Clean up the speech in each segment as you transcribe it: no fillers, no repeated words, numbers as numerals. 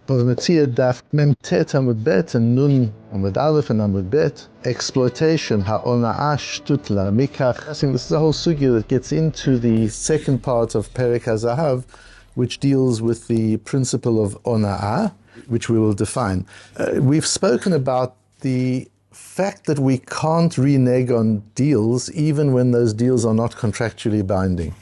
Bava Metzia Daf Memtet Amud Bet and Nun Amud Aleph and Amud Bet. Exploitation, Haonaa, Shtut, Lamikach. I think this is a whole sugya that gets into the second part of Perek HaZahav, which deals with the principle of onaa, which we will define. We've spoken about the fact that we can't renege on deals even when those deals are not contractually binding,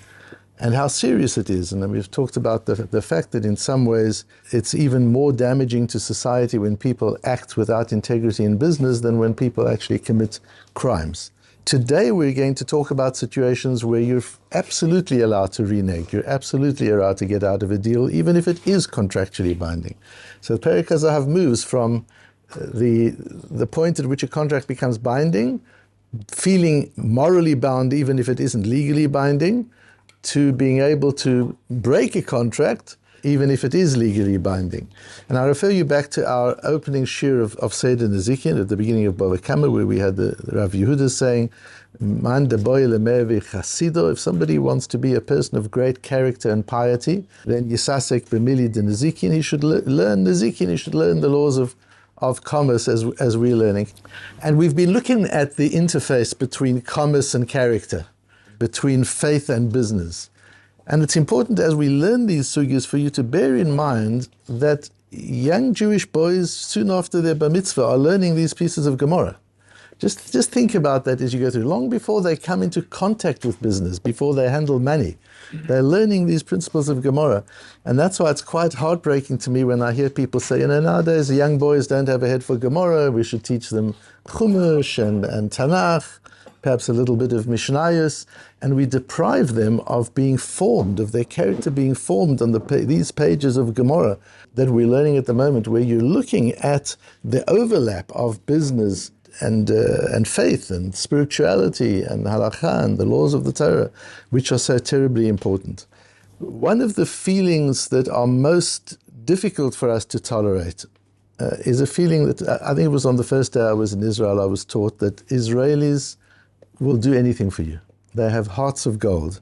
and how serious it is. And we've talked about the fact that in some ways it's even more damaging to society when people act without integrity in business than when people actually commit crimes. Today we're going to talk about situations where you're absolutely allowed to renege, you're absolutely allowed to get out of a deal, even if it is contractually binding. So Perek HaZahav moves from the point at which a contract becomes binding, feeling morally bound even if it isn't legally binding, to being able to break a contract even if it is legally binding. And I refer you back to our opening shir of Seder Nezikin at the beginning of Bava Kama, where we had the Rav Yehuda saying, Man de boy lemevi chasido, if somebody wants to be a person of great character and piety, then yisasek b'mili de Nezikin, he should learn Nezikin, he should learn the laws of commerce as we're learning. And we've been looking at the interface between commerce and character, between faith and business. And it's important as we learn these sugyas for you to bear in mind that young Jewish boys, soon after their bar mitzvah, are learning these pieces of Gemara. Just think about that as you go through. Long before they come into contact with business, before they handle money, they're learning these principles of Gemara. And that's why it's quite heartbreaking to me when I hear people say, nowadays young boys don't have a head for Gemara, we should teach them Chumash and Tanakh, perhaps a little bit of Mishnayos, and we deprive them of being formed, of their character being formed on these pages of Gemara that we're learning at the moment, where you're looking at the overlap of business and faith and spirituality and halakha and the laws of the Torah, which are so terribly important. One of the feelings that are most difficult for us to tolerate is a feeling that, I think it was on the first day I was in Israel, I was taught that Israelis will do anything for you. They have hearts of gold,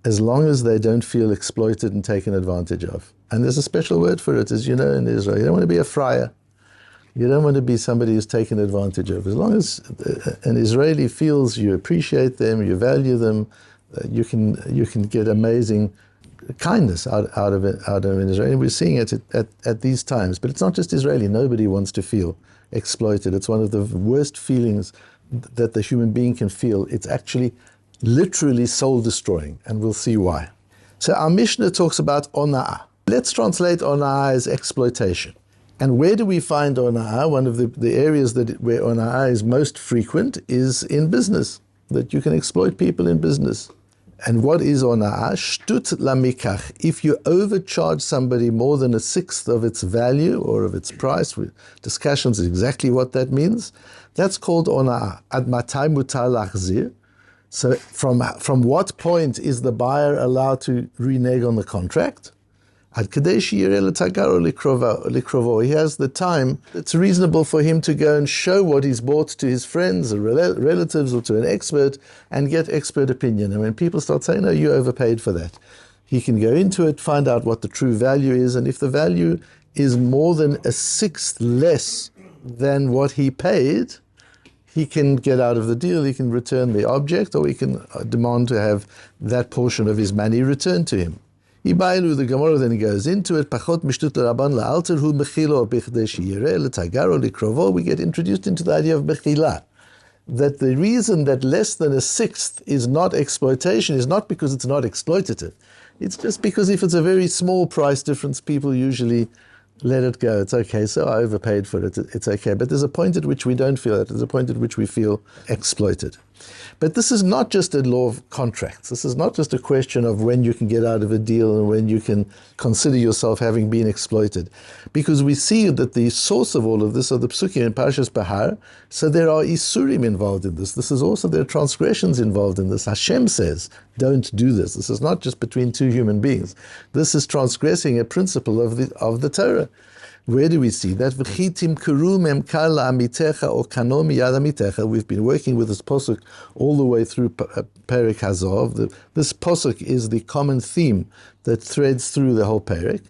as long as they don't feel exploited and taken advantage of. And there's a special word for it, as you know, in Israel. You don't want to be a friar. You don't want to be somebody who's taken advantage of. As long as an Israeli feels you appreciate them, you value them, you can get amazing kindness out of an Israeli. We're seeing it at these times. But it's not just Israeli. Nobody wants to feel exploited. It's one of the worst feelings that the human being can feel. It's actually literally soul-destroying, and we'll see why. So our Mishnah talks about onaa. Let's translate onaa as exploitation. And where do we find onaa? One of the areas where onaa is most frequent is in business, that you can exploit people in business. And what is onaa? Shtut lamikach. If you overcharge somebody more than a sixth of its value or of its price, with discussions exactly what that means, that's called onaa. Ad matai mutar lachzir. So from what point is the buyer allowed to renege on the contract? Ad kadesh yireh letagaro likrovo. He has the time. It's reasonable for him to go and show what he's bought to his friends or relatives or to an expert and get expert opinion. And when people start saying, no, you overpaid for that, he can go into it, find out what the true value is, and if the value is more than a sixth less than what he paid, he can get out of the deal, he can return the object, or he can demand to have that portion of his money returned to him. Ibailu, the Gemara then goes into it, Pachot mishtut rabban la'alter hu mechilo bichdei sheyireh letagaro likrovo. We get introduced into the idea of mechila, that the reason that less than a sixth is not exploitation is not because it's not exploitative. It's just because if it's a very small price difference, people usually let it go. It's okay, so I overpaid for it. It's okay. But there's a point at which we don't feel that. There's a point at which we feel exploited. But this is not just a law of contracts. This is not just a question of when you can get out of a deal and when you can consider yourself having been exploited. Because we see that the source of all of this are the psukim in Parashas Bahar, so there are isurim involved in this. This is also, there are transgressions involved in this. Hashem says, don't do this. This is not just between two human beings. This is transgressing a principle of the Torah. Where do we see that? We've been working with this posuk all the way through Perek Hazov. This posuk is the common theme that threads through the whole Perek.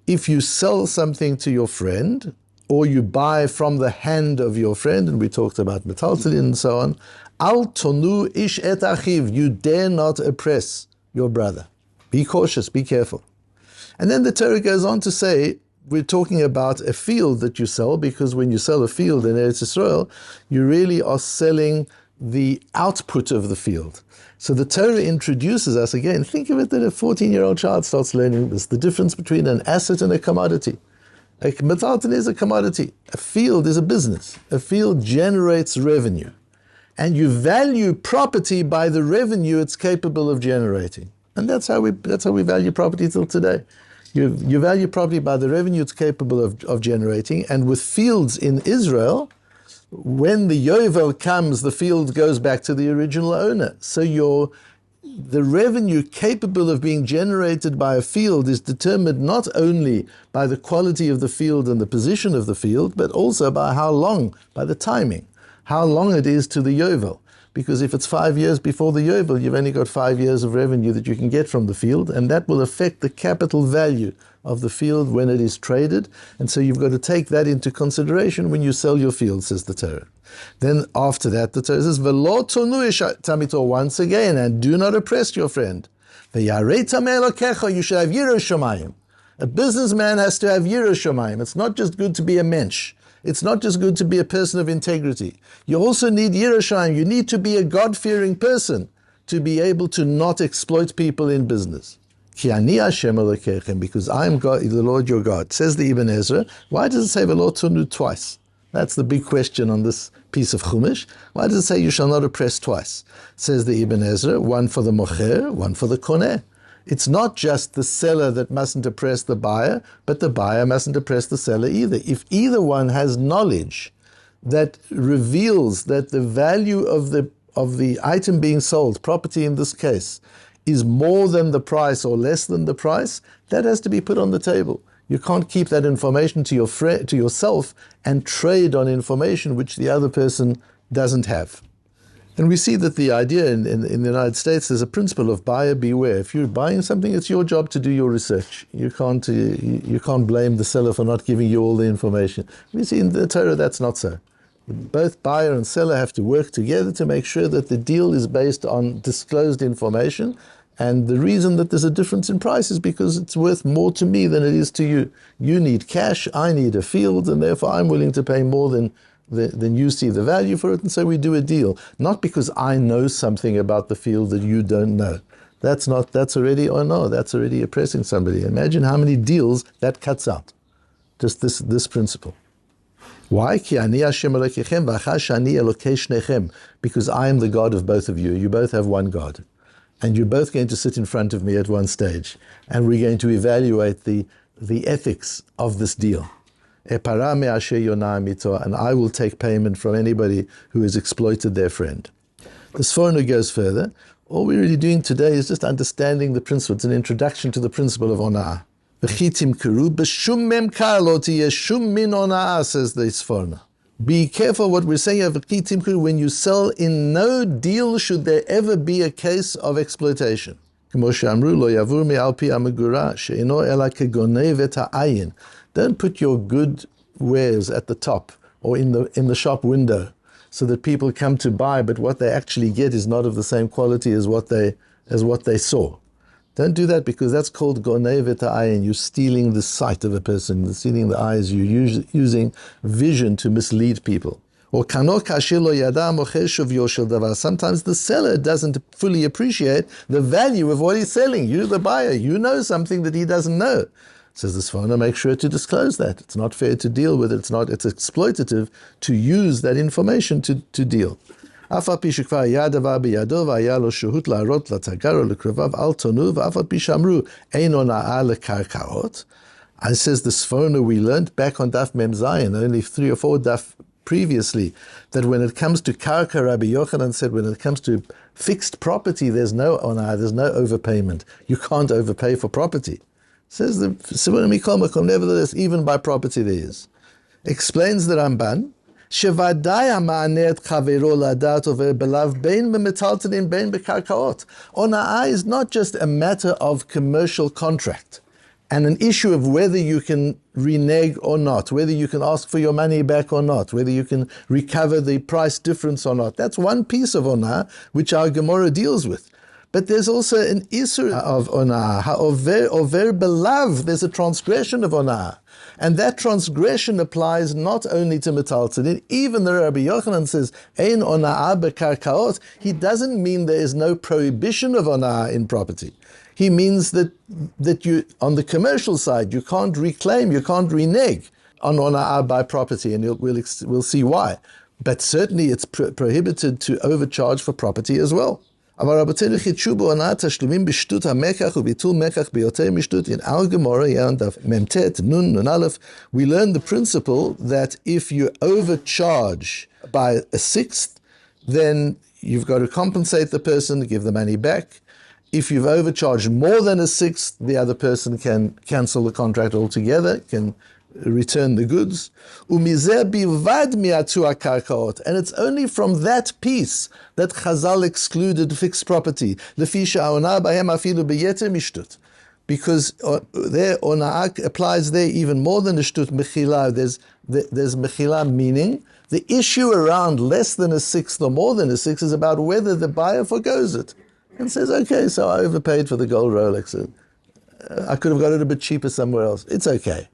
If you sell something to your friend, or you buy from the hand of your friend, and we talked about metaltalin and so on, al tonu ish et achiv, you dare not oppress your brother. Be cautious, be careful. And then the Torah goes on to say, we're talking about a field that you sell, because when you sell a field in Eretz Yisrael, you really are selling the output of the field. So the Torah introduces us again. Think of it that a 14-year-old child starts learning this, the difference between an asset and a commodity. A metaltalin is a commodity. A field is a business. A field generates revenue. And you value property by the revenue it's capable of generating. And that's how we value property till today. You value property by the revenue it's capable of generating. And with fields in Israel, when the Yovel comes, the field goes back to the original owner. So the revenue capable of being generated by a field is determined not only by the quality of the field and the position of the field, but also by how long, by the timing, how long it is to the Yovel. Because if it's 5 years before the Yovel, you've only got 5 years of revenue that you can get from the field, and that will affect the capital value of the field when it is traded. And so you've got to take that into consideration when you sell your field, says the Torah. Then after that, the Torah says, V'lo tonu ish tamito, once again, and do not oppress your friend. V'yarei tameh elokecha, you should have yirah shamayim. A businessman has to have yirah shamayim. It's not just good to be a mensch. It's not just good to be a person of integrity. You also need yirah shamayim. You need to be a God-fearing person to be able to not exploit people in business. Ki ani Hashem Elokechem, because I am God, the Lord your God. Says the Ibn Ezra. Why does it say v'lo tonu twice? That's the big question on this piece of Chumash. Why does it say you shall not oppress twice? Says the Ibn Ezra, one for the mocher, one for the koneh. It's not just the seller that mustn't oppress the buyer, but the buyer mustn't oppress the seller either. If either one has knowledge that reveals that the value of the item being sold, property in this case, is more than the price or less than the price, that has to be put on the table. You can't keep that information to yourself and trade on information which the other person doesn't have. And we see that the idea in the United States, there's a principle of buyer beware. If you're buying something, it's your job to do your research. You can't blame the seller for not giving you all the information. We see in the Torah that's not so. Both buyer and seller have to work together to make sure that the deal is based on disclosed information. And the reason that there's a difference in price is because it's worth more to me than it is to you. You need cash, I need a field, and therefore I'm willing to pay more than you see the value for it, and so we do a deal. Not because I know something about the field that you don't know. That's already oppressing somebody. Imagine how many deals that cuts out. Just this principle. Why? Because I am the God of both of you. You both have one God. And you're both going to sit in front of me at one stage. And we're going to evaluate the ethics of this deal. And I will take payment from anybody who has exploited their friend. The Sforno goes further. All we're really doing today is just understanding the principle. It's an introduction to the principle of onah. Says the Sforno. Be careful what we're saying. When you sell, in no deal should there ever be a case of exploitation. Don't put your good wares at the top or in the shop window so that people come to buy, but what they actually get is not of the same quality as what they saw. Don't do that, because that's called gonei v'ta'ayin. You're stealing the sight of a person, you're stealing the eyes, you're using vision to mislead people. Or sometimes the seller doesn't fully appreciate the value of what he's selling. You, the buyer, you know something that he doesn't know. Says the Sforno, make sure to disclose that. It's not fair to deal with it. It's exploitative to use that information to deal. I says the Sforno, we learned back on Daf Mem Zayin, only 3 or 4 Daf previously, that when it comes to karka, Rabbi Yochanan said, when it comes to fixed property, there's no onah, there's no overpayment. You can't overpay for property. Says the nevertheless, even by property there is. Explains the Ramban, Ona'ah is not just a matter of commercial contract and an issue of whether you can renege or not, whether you can ask for your money back or not, whether you can recover the price difference or not. That's one piece of ona'ah which our Gemara deals with. But there's also an isur of ona'ah, over belav, there's a transgression of ona'ah. And that transgression applies not only to metaltalin, even the Rabbi Yochanan says, ein ona'ah bekarkaot, he doesn't mean there is no prohibition of ona'ah in property. He means that you, on the commercial side, you can't reclaim, you can't renege on ona'ah by property, and we'll see why. But certainly it's prohibited to overcharge for property as well. In our Gemara, in Memtet, Nun, Nun Aleph, we learn the principle that if you overcharge by a sixth, then you've got to compensate the person, give the money back. If you've overcharged more than a sixth, the other person can cancel the contract altogether, can return the goods. And it's only from that piece that Chazal excluded fixed property. Because there ona'ah applies there even more than the shtut mechila. There's mechila, meaning the issue around less than a sixth or more than a sixth is about whether the buyer forgoes it and says, okay, so I overpaid for the gold Rolex. I could have got it a bit cheaper somewhere else. It's okay.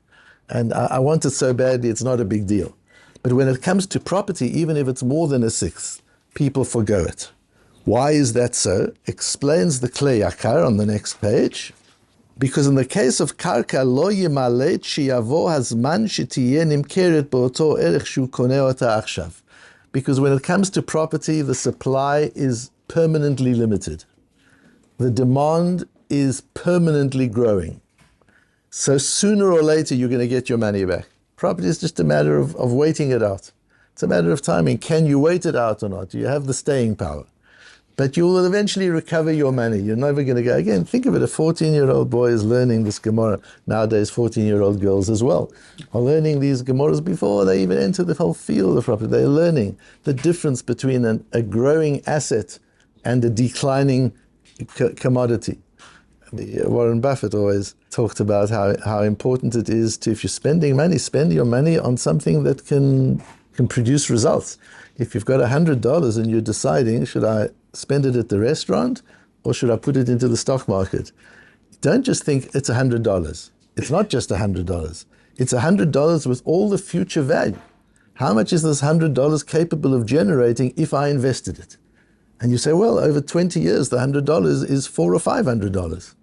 And I want it so badly, it's not a big deal. But when it comes to property, even if it's more than a sixth, people forgo it. Why is that so? Explains the Klei Yakar on the next page. Because in the case of karka, lo yimalet sheyavo hazman shetiyeh nimkeret beoto erech shu koneh ota achshav. Because when it comes to property, the supply is permanently limited. The demand is permanently growing. So sooner or later, you're going to get your money back. Property is just a matter of waiting it out. It's a matter of timing. Can you wait it out or not? Do you have the staying power? But you will eventually recover your money. You're never going to go. Again, think of it, a 14-year-old boy is learning this Gemara. Nowadays, 14-year-old girls as well are learning these Gemaras before they even enter the whole field of property. They're learning the difference between a growing asset and a declining commodity. Warren Buffett always talked about how important it is to, if you're spending money, spend your money on something that can produce results. If you've got $100 and you're deciding, should I spend it at the restaurant or should I put it into the stock market? Don't just think it's $100. It's not just $100. It's $100 with all the future value. How much is this $100 capable of generating if I invested it? And you say, well, over 20 years, the $100 is $400 or $500.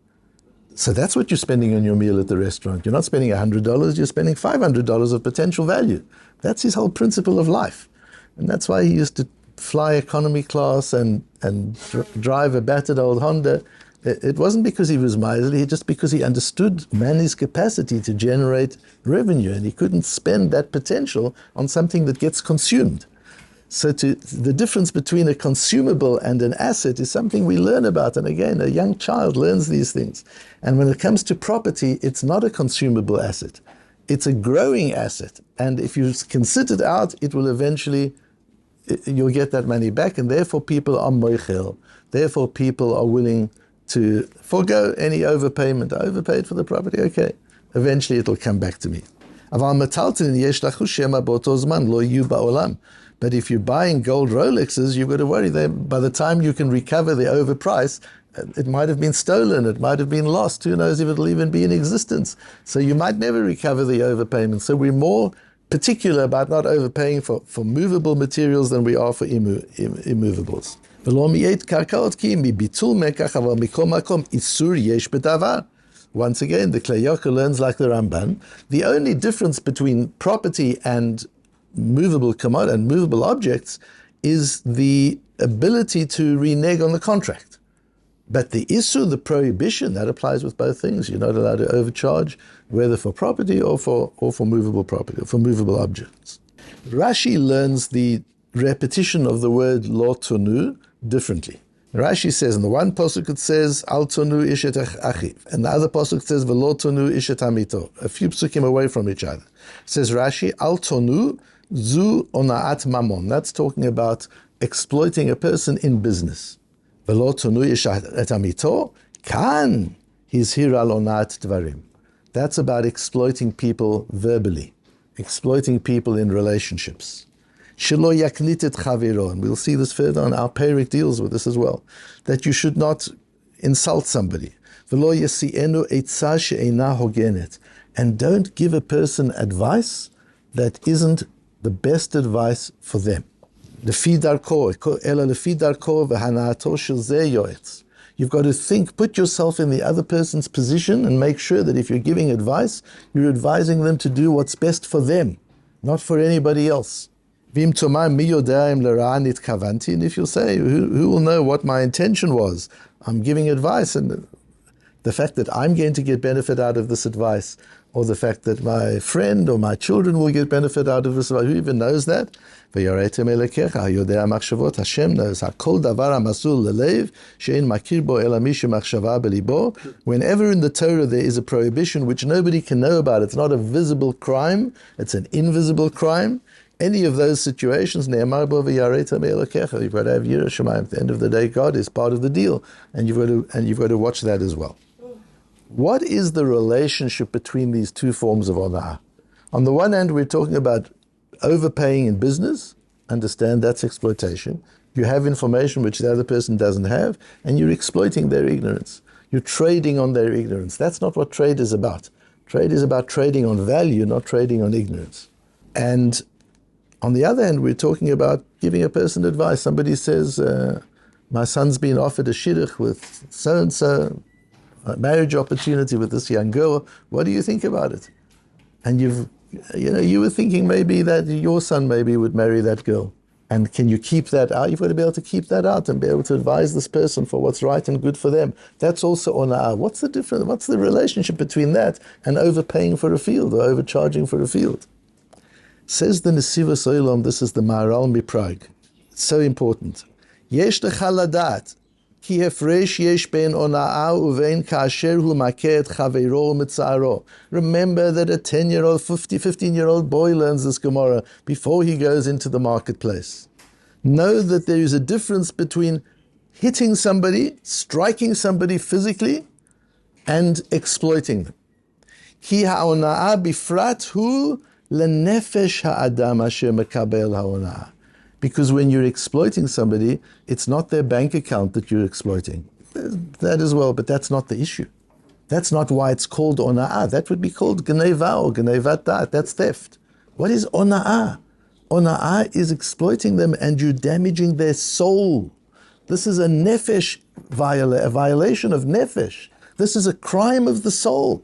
So that's what you're spending on your meal at the restaurant. You're not spending $100, you're spending $500 of potential value. That's his whole principle of life. And that's why he used to fly economy class and drive a battered old Honda. It wasn't because he was miserly, just because he understood man's capacity to generate revenue, and he couldn't spend that potential on something that gets consumed. So the difference between a consumable and an asset is something we learn about. And again, a young child learns these things. And when it comes to property, it's not a consumable asset. It's a growing asset. And if you can sit it out, it will eventually, you'll get that money back. And therefore people are moichel. Therefore people are willing to forego any overpayment. I overpaid for the property, okay. Eventually it'll come back to me. But if you're buying gold Rolexes, you've got to worry that by the time you can recover the overprice, it might have been stolen, it might have been lost, who knows if it'll even be in existence. So you might never recover the overpayment. So we're more particular about not overpaying for movable materials than we are for immovables. Once again, the Klei Yakar learns like the Ramban. The only difference between property and movable commodity and movable objects is the ability to renege on the contract. But the issue, the prohibition, that applies with both things. You're not allowed to overcharge, whether for property or for movable property, or for movable objects. Rashi learns the repetition of the word lo tonu differently. Rashi says, in the one pasuk it says, Al tonu ishet achiv, and the other pasuk says, Velo tonu ishet amito, a few psukim away from each other. It says Rashi, Al tonu zu onaat mamon. That's talking about exploiting a person in business. Velo tonu ishet amito, kan he's here al onaat dvarim. That's about exploiting people verbally, exploiting people in relationships. Shelo yaknitet chaviro, and we'll see this further on. Our Perek deals with this as well, that you should not insult somebody. V'lo yasienu eitzah she'eina hogenet, and don't give a person advice that isn't the best advice for them. Lefi darko, ela lefi darko v'hanaato shel zeh yoetz. You've got to think, put yourself in the other person's position and make sure that if you're giving advice, you're advising them to do what's best for them, not for anybody else. And if you say, who will know what my intention was? I'm giving advice, and the fact that I'm going to get benefit out of this advice, or the fact that my friend or my children will get benefit out of this advice, who even knows that? Hashem knows. Whenever in the Torah there is a prohibition which nobody can know about, it's not a visible crime, it's an invisible crime. Any of those situations, you've got to have Yirah Shamayim. At the end of the day, God is part of the deal, and you've got to watch that as well. What is the relationship between these two forms of honor? On the one hand, we're talking about overpaying in business. Understand that's exploitation. You have information which the other person doesn't have, and you're exploiting their ignorance. You're trading on their ignorance. That's not what trade is about. Trade is about trading on value, not trading on ignorance. And on the other hand, we're talking about giving a person advice. Somebody says, my son's been offered a shidduch with so-and-so, a marriage opportunity with this young girl. What do you think about it? And you were thinking maybe that your son maybe would marry that girl. And can you keep that out? You've got to be able to keep that out and be able to advise this person for what's right and good for them. That's also honor. What's the difference? What's the relationship between that and overpaying for a field or overcharging for a field? Says the Nesivos Olam, this is the Maharal Miprag. It's so important. Yesh lecha ladat, ki hefresh yesh ben ona'ah uvein kasher hu makeh et chaveiro mitzaro. Remember that a 10-year-old, 15-year-old boy learns this Gemara before he goes into the marketplace. Know that there is a difference between hitting somebody, striking somebody physically, and exploiting them. Ki ha'ona'ah bifrat hu lenefesh ha'adam asher mekabel ha'ona'ah. Because when you're exploiting somebody, it's not their bank account that you're exploiting. That as well, but that's not the issue. That's not why it's called ona'ah. That would be called gneva or gnevat da'at. That's theft. What is ona'ah? Ona'ah is exploiting them and you're damaging their soul. This is a nefesh a violation of nefesh. This is a crime of the soul.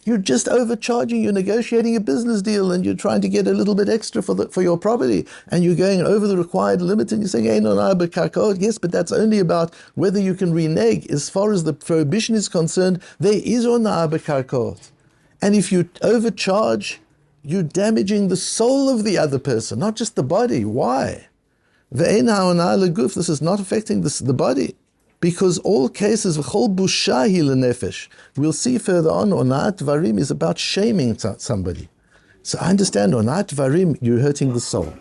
You're just overcharging, you're negotiating a business deal and you're trying to get a little bit extra for your property and you're going over the required limit and you're saying, yes, but that's only about whether you can renege. As far as the prohibition is concerned, there is ona'ah b'karkot. And if you overcharge, you're damaging the soul of the other person, not just the body. Why? Ve'ein ha'ona'ah leguf, this is not affecting the body. Because all cases, v'chol busha hi lenefesh. We'll see further on, ona'at dvarim is about shaming somebody. So I understand, ona'at dvarim, you're hurting the soul.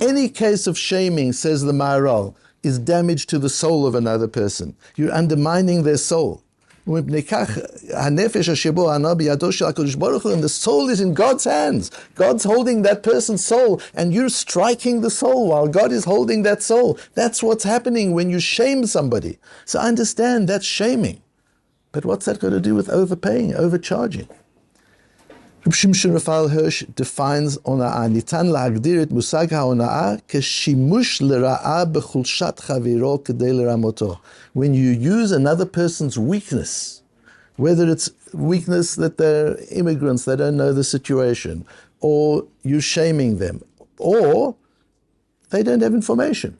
Any case of shaming, says the Maharal, is damage to the soul of another person. You're undermining their soul. And the soul is in God's hands. God's holding that person's soul, and you're striking the soul while God is holding that soul. That's what's happening when you shame somebody. So I understand that's shaming. But what's that got to do with overpaying, overcharging? Reb Shimshon Raphael Hirsch defines ona'ah. Nitan la'agdir et musag ha'ona'ah keshimush l'ra'ah b'chulshat chaviro kedei l'ramoto. When you use another person's weakness, whether it's weakness that they're immigrants, they don't know the situation, or you're shaming them, or they don't have information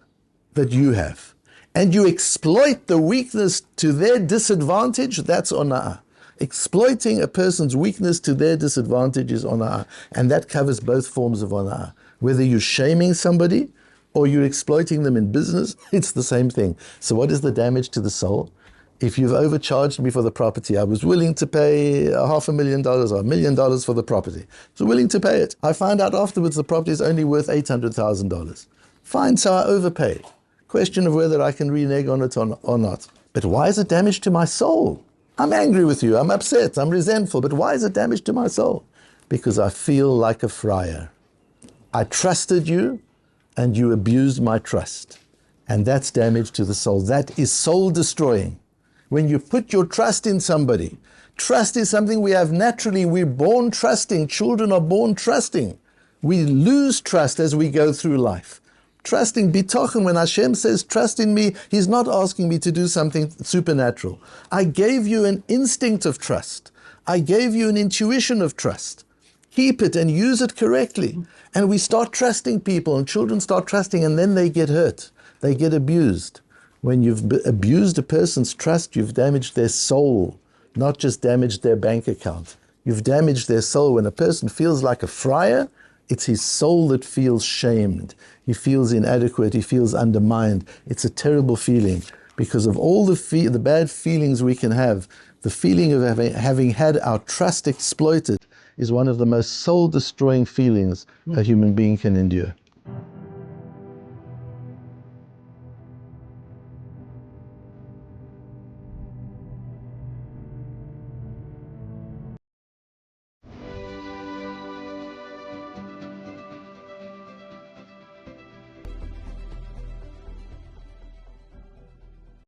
that you have, and you exploit the weakness to their disadvantage, that's ona'ah. Exploiting a person's weakness to their disadvantage is ona'ah. And that covers both forms of ona'ah. Whether you're shaming somebody or you're exploiting them in business, it's the same thing. So what is the damage to the soul? If you've overcharged me for the property, I was willing to pay $500,000 or $1 million for the property. I was willing to pay it. I find out afterwards the property is only worth $800,000. Fine, so I overpaid. Question of whether I can renege on it or not. But why is it damage to my soul? I'm angry with you, I'm upset, I'm resentful, but why is it damage to my soul? Because I feel like a friar. I trusted you and you abused my trust. And that's damage to the soul. That is soul destroying. When you put your trust in somebody, trust is something we have naturally. We're born trusting. Children are born trusting. We lose trust as we go through life. Trusting, bitochen, when Hashem says trust in me, He's not asking me to do something supernatural. I gave you an instinct of trust. I gave you an intuition of trust. Keep it and use it correctly. And we start trusting people, and children start trusting, and then they get hurt. They get abused. When you've abused a person's trust, you've damaged their soul, not just damaged their bank account. You've damaged their soul. When a person feels like a friar, it's his soul that feels shamed. He feels inadequate. He feels undermined. It's a terrible feeling. Because of all the bad feelings we can have, the feeling of having had our trust exploited is one of the most soul-destroying feelings a human being can endure.